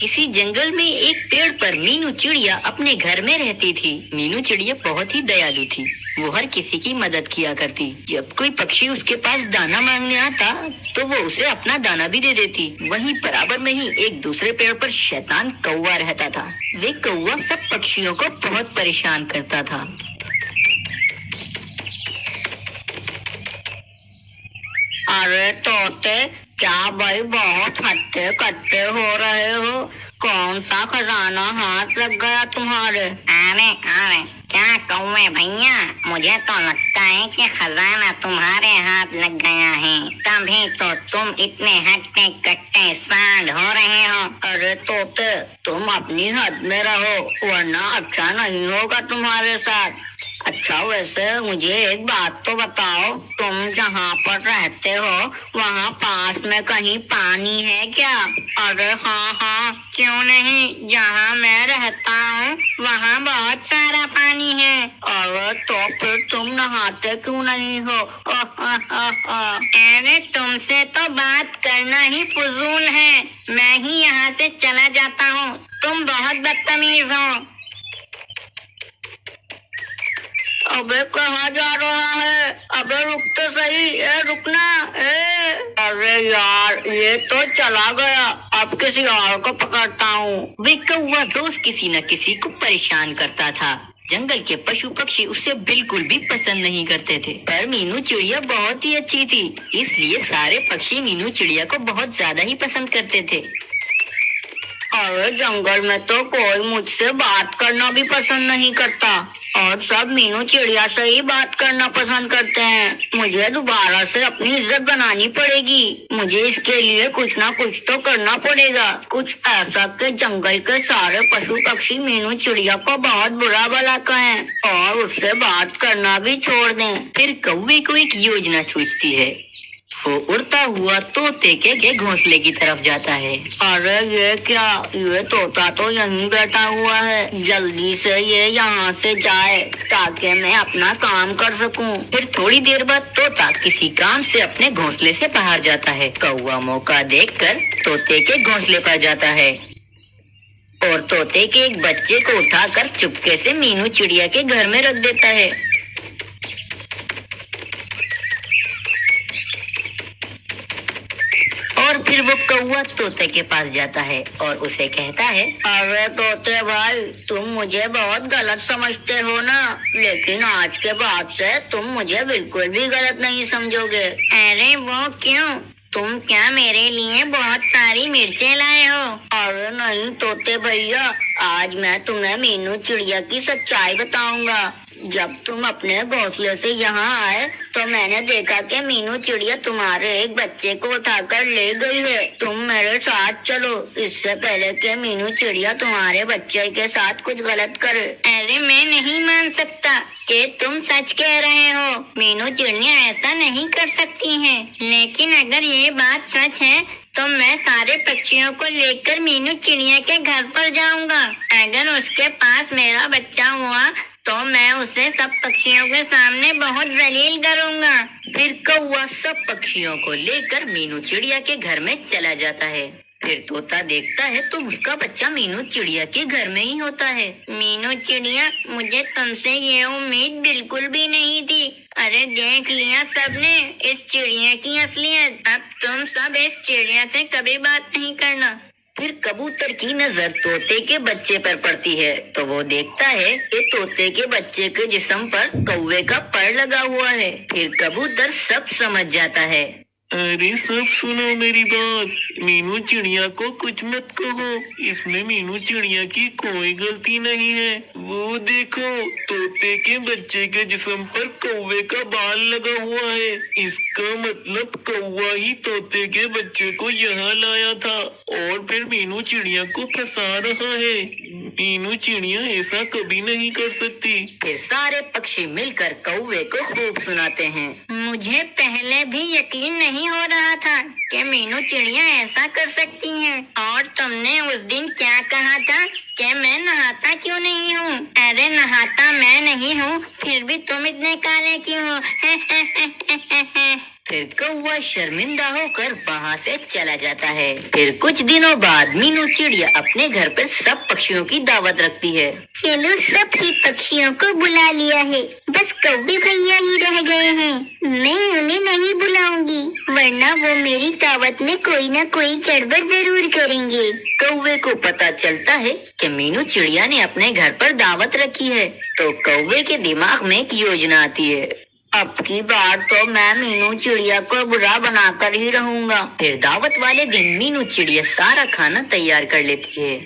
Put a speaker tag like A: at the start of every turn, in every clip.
A: किसी जंगल में एक पेड़ पर मीनू चिड़िया अपने घर में रहती थी। मीनू चिड़िया बहुत ही दयालु थी। वो हर किसी की मदद किया करती। जब कोई पक्षी उसके पास दाना मांगने आता तो वो उसे अपना दाना भी दे देती। वहीं बराबर में ही एक दूसरे पेड़ पर शैतान कौवा रहता था। वे कौवा सब पक्षियों को बहुत परेशान करता था।
B: अरे तोते, क्या भाई बहुत हट्टे कट्टे हो रहे हो? कौन सा खजाना हाथ लग गया तुम्हारे?
C: अरे अरे क्या कौवे भैया, मुझे तो लगता है कि खजाना तुम्हारे हाथ लग गया है, तभी तो तुम इतने हट्टे कट्टे सांड हो रहे हो।
B: अरे तोते, तुम अपनी हद में रहो वरना अच्छा नहीं होगा तुम्हारे साथ। अच्छा वैसे मुझे एक बात तो बताओ, तुम जहाँ पर रहते हो वहाँ पास में कहीं पानी है क्या?
C: अरे हाँ हाँ, क्यों नहीं, जहाँ मैं रहता हूँ वहाँ बहुत सारा पानी है।
B: अरे तो फिर तुम नहाते क्यों नहीं हो?
C: अरे तुमसे तो बात करना ही फजूल है, मैं ही यहाँ से चला जाता हूँ, तुम बहुत बदतमीज हो।
B: अबे कहाँ जा रहा है? अबे रुक तो सही, रुकना। अरे यार ये तो चला गया, अब किसी और को पकड़ता हूँ।
A: वे कौवा रोज किसी न किसी को परेशान करता था। जंगल के पशु पक्षी उसे बिल्कुल भी पसंद नहीं करते थे, पर मीनू चिड़िया बहुत ही अच्छी थी, इसलिए सारे पक्षी मीनू चिड़िया को बहुत ज्यादा ही पसंद करते थे।
B: अरे जंगल में तो कोई मुझसे बात करना भी पसंद नहीं करता और सब मीनू चिड़िया से ही बात करना पसंद करते हैं। मुझे दोबारा से अपनी इज्जत बनानी पड़ेगी। मुझे इसके लिए कुछ ना कुछ तो करना पड़ेगा, कुछ ऐसा कि जंगल के सारे पशु पक्षी मीनू चिड़िया को बहुत बुरा भला कहें और उससे बात करना भी छोड़ दें।
A: फिर कौवे को एक योजना सूझती है। वो उड़ता हुआ तोते के घोंसले की तरफ जाता है।
B: अरे ये क्या, ये तोता तो यहीं बैठा हुआ है, जल्दी से ये यहाँ से जाए ताकि मैं अपना काम कर सकूं।
A: फिर थोड़ी देर बाद तोता किसी काम से अपने घोंसले से बाहर जाता है। कौवा मौका देखकर तोते के घोंसले पर जाता है और तोते के एक बच्चे को उठाकर चुपके से मीनू चिड़िया के घर में रख देता है। और फिर वो कौवा तोते के पास जाता है और उसे कहता है,
B: अरे तोते भाई, तुम मुझे बहुत गलत समझते हो ना, लेकिन आज के बाद से तुम मुझे बिल्कुल भी गलत नहीं समझोगे।
C: अरे वो क्यों, तुम क्या मेरे लिए बहुत सारी मिर्चें लाए हो?
B: अरे नहीं तोते भैया, आज मैं तुम्हें मीनू चिड़िया की सच्चाई बताऊंगा। जब तुम अपने घोंसले से यहाँ आए तो मैंने देखा कि मीनू चिड़िया तुम्हारे एक बच्चे को उठाकर ले गई है। तुम मेरे साथ चलो, इससे पहले कि मीनू चिड़िया तुम्हारे बच्चे के साथ कुछ गलत करे।
C: अरे मैं नहीं मान सकता कि तुम सच कह रहे हो, मीनू चिड़िया ऐसा नहीं कर सकती हैं। लेकिन अगर ये बात सच है तो मैं सारे पक्षियों को लेकर मीनू चिड़िया के घर पर जाऊंगा। अगर उसके पास मेरा बच्चा हुआ तो मैं उसे सब पक्षियों के सामने बहुत जलील करूंगा।
A: फिर कौवा सब पक्षियों को लेकर मीनू चिड़िया के घर में चला जाता है। फिर तोता देखता है तो उसका बच्चा मीनू चिड़िया के घर में ही होता है।
C: मीनू चिड़िया, मुझे तुमसे ये उम्मीद बिल्कुल भी नहीं थी। अरे देख लिया सबने इस चिड़िया की असलियत, अब तुम सब इस चिड़िया से कभी बात नहीं करना।
A: फिर कबूतर की नजर तोते के बच्चे पर पड़ती है तो वो देखता है कि तोते के बच्चे के जिस्म पर कौवे का पर लगा हुआ है। फिर कबूतर सब समझ जाता है।
D: अरे सब सुनो मेरी बात, मीनू चिड़िया को कुछ मत कहो, इसमें मीनू चिड़िया की कोई गलती नहीं है। वो देखो, तोते के बच्चे के जिस्म पर कौवे का बाल लगा हुआ है, इसका मतलब कौवा ही तोते के बच्चे को यहाँ लाया था और फिर मीनू चिड़िया को फंसा रहा है। मीनू चिड़िया ऐसा कभी नहीं कर सकती।
A: फिर सारे पक्षी मिलकर कौवे को खूब सुनाते हैं।
C: मुझे पहले भी यकीन नहीं हो रहा था कि मीनू चिड़िया ऐसा कर सकती हैं। और तुमने उस दिन क्या कहा था कि मैं नहाता क्यों नहीं हूँ? अरे नहाता मैं नहीं हूँ, फिर भी तुम इतने काले क्यों हो?
A: फिर कौवा शर्मिंदा होकर वहाँ से चला जाता है। फिर कुछ दिनों बाद मीनू चिड़िया अपने घर पर सब पक्षियों की दावत रखती है।
C: चलो सब ही पक्षियों को बुला लिया है, बस कौवे भैया ही रह गए हैं। मैं उन्हें नहीं बुलाऊंगी, वरना वो मेरी दावत में कोई ना कोई गड़बड़ जरूर करेंगे।
A: कौवे को पता चलता है कि मीनू चिड़िया ने अपने घर पर दावत रखी है, तो कौवे के दिमाग में एक योजना आती है।
B: अब की बार तो मैं मीनू चिड़िया को बुरा बनाकर ही रहूंगा।
A: फिर दावत वाले दिन मीनू चिड़िया सारा खाना तैयार कर लेती है।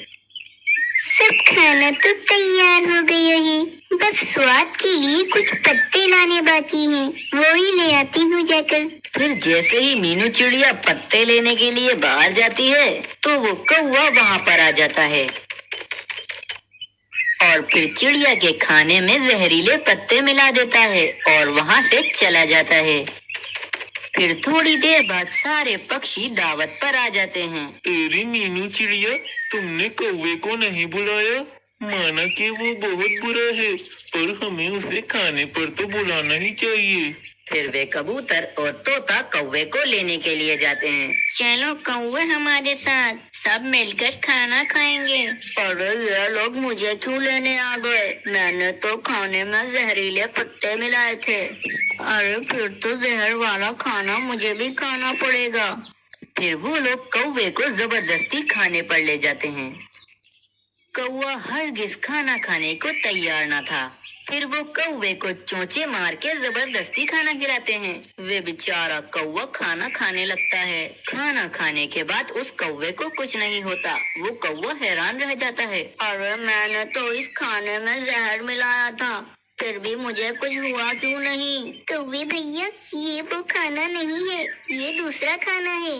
C: सब खाना तो तैयार हो गया है, बस स्वाद के लिए कुछ पत्ते लाने बाकी हैं, वो ही ले आती हूँ जाकर।
A: फिर जैसे ही मीनू चिड़िया पत्ते लेने के लिए बाहर जाती है, तो वो कौवा वहाँ पर आ जाता है और फिर चिड़िया के खाने में जहरीले पत्ते मिला देता है और वहाँ से चला जाता है। फिर थोड़ी देर बाद सारे पक्षी दावत पर आ जाते हैं।
D: अरे मीनू चिड़िया, तुमने कौवे को नहीं बुलाया। माना कि वो बहुत बुरा है, पर हमें उसे खाने पर तो बुलाना ही चाहिए।
A: फिर वे कबूतर और तोता कौवे को लेने के लिए जाते हैं।
C: चलो कौवे हमारे साथ, सब मिलकर खाना खाएंगे।
B: अरे ये लोग मुझे क्यों लेने आ गए? मैंने तो खाने में जहरीले पत्ते मिलाए थे। अरे फिर तो जहर वाला खाना मुझे भी खाना पड़ेगा।
A: फिर वो लोग कौवे को जबरदस्ती खाने पर ले जाते हैं। कौवा हरगिज खाना खाने को तैयार न था। फिर वो कौवे को चोंचे मार के जबरदस्ती खाना खिलाते हैं। वे बेचारा कौवा खाना खाने लगता है। खाना खाने के बाद उस कौवे को कुछ नहीं होता। वो कौवा हैरान रह जाता है।
B: अरे मैंने तो इस खाने में जहर मिलाया था, फिर भी मुझे कुछ हुआ क्यों नहीं?
C: कौवे भैया, ये वो खाना नहीं है, ये दूसरा खाना है।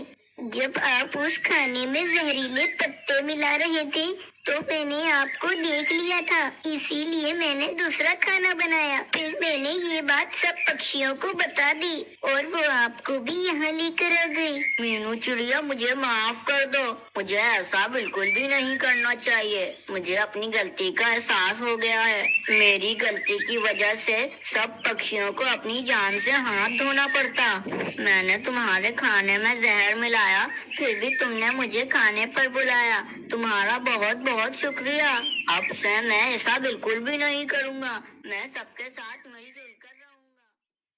C: जब आप उस खाने में जहरीले पत्ते मिला रहे थे, तो मैंने आपको देख लिया था, इसीलिए मैंने दूसरा खाना बनाया। फिर मैंने ये बात सब पक्षियों को बता दी और वो आपको भी यहाँ लेकर आ गए।
B: मीनू चिड़िया, मुझे माफ कर दो। मुझे ऐसा बिल्कुल भी नहीं करना चाहिए। मुझे अपनी गलती का एहसास हो गया है। मेरी गलती की वजह से सब पक्षियों को अपनी जान से हाथ धोना पड़ता। मैंने तुम्हारे खाने में जहर मिलाया, फिर भी तुमने मुझे खाने पर बुलाया। तुम्हारा बहुत बहुत शुक्रिया। अब से मैं ऐसा बिल्कुल भी नहीं करूँगा। मैं सबके साथ मिलजुल